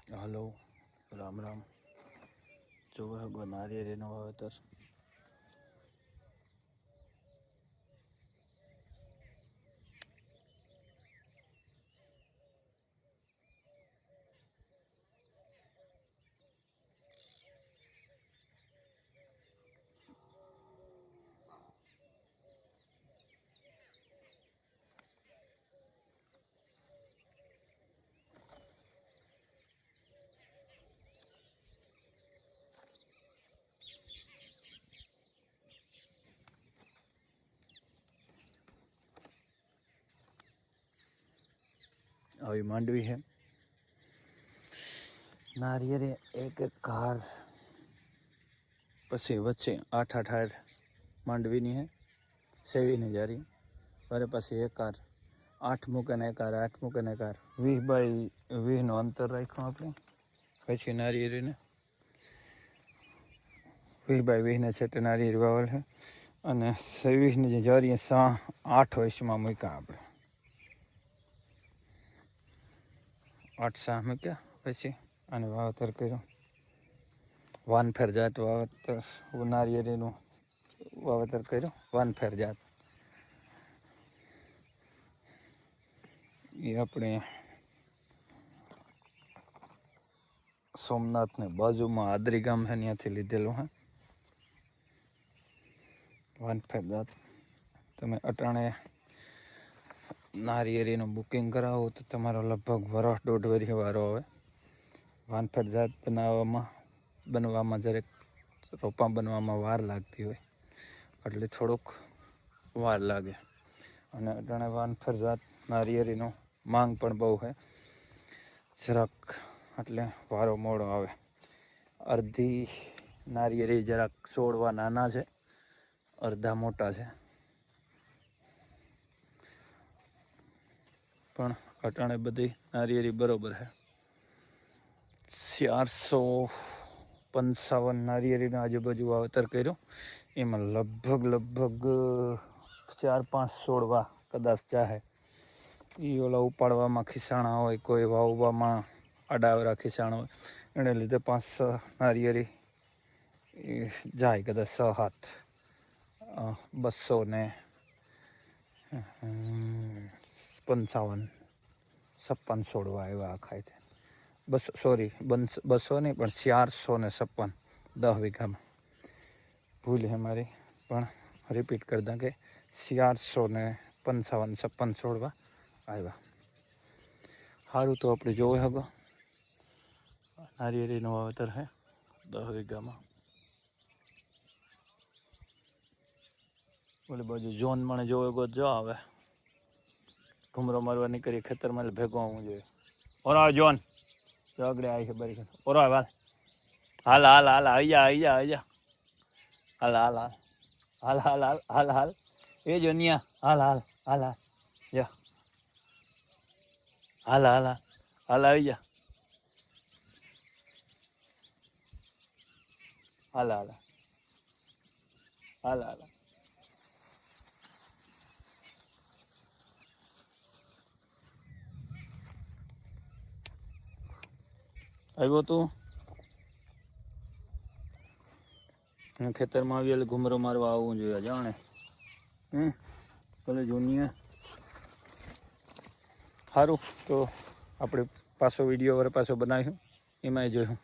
Hello, Ram Ram. જોવે નારિયેળીનું વાવેતર. આવી માંડવી છે. નારિયેળી એક એક કાર પછી વચ્ચે 8 માંડવીની છે. સેવીની જારી અરે પછી એક કાર 8 મૂકે એક કાર 8 મૂકે એક કાર 20 બાય 20 અંતર રાખ્યું આપણે. પછી નારિયેળીને 20 બાય 20 છેટે નારિયેળી વાવેલ છે અને સેવીની જે જારી 8 વર્ષમાં મૂક્યા આપણે. 8 સાહ મૂક્યા પછી અને વાવેતર કર્યું. વાનફેર જાત વાવેતર નારિયેળીનું વાવેતર કર્યું. વાનફેર જાત એ આપણે સોમનાથની બાજુમાં આદરી ગામ છે ત્યાંથી લીધેલું હે. વાનફેર જાત તમે અટાણે નારિયેળીનું બુકિંગ કરાવો તો તમારો લગભગ વર્ષ 1.5 વર્ષ વારો આવે. વાનફેર જાત બનવામાં જરાક રોપા બનવામાં વાર લાગતી હોય એટલે થોડુંક વાર લાગે. અને અટાણે વાનફેર જાત નારિયેળીનું માંગ પણ બહુ છે જરાક એટલે વારો મોડો આવે. અડધી નારિયેળી જરાક છોડવા નાના છે, અડધા મોટા છે, પણ અટાણે બધી નારિયેળી બરોબર છે. 455 નારિયેળીનું આજુબાજુ વાવેતર કર્યું. એમાં લગભગ 4-5 છોડવા કદાચ ચાહે. એ ઓલા ઉપાડવામાં ખિસાણા હોય, કોઈ વાવવામાં આડાવરા ખિસાણા હોય, એને લીધે 5-6 નારિયેળી જાય કદાચ 6-7. 255 56 છોડવા આવ્યા આખા. 200 નહીં પણ 456 10 વીઘામાં. ભૂલ છે મારી, પણ રિપીટ કરી દઉં કે 455 છોડવા આવ્યા. સારું, તો આપણે જોવે હગો નારિયેળીનું વાવેતર છે 10 વીઘામાં. ઓલી બાજુ જોન મને જોવે ગો જો આવે ઘૂમરો મારવા નીકળી ખેતરમાં ભેગો આવવું જોઈએ. ઓરા જોન આગળ આવી છે બરી. ઓરા હાલ આવી જા હાલ એ જોનિયા હાલ જા હાલ આવી જા હાલ આવ્યો તું ખેતરમાં આવી એટલે ઘૂમરો મારવા આવવું જોઈએ જાણે. ભલે જોનિયા. સારું, તો આપણે પાછો વિડીયો પાછો બનાવીશું, એમાંય જોયું.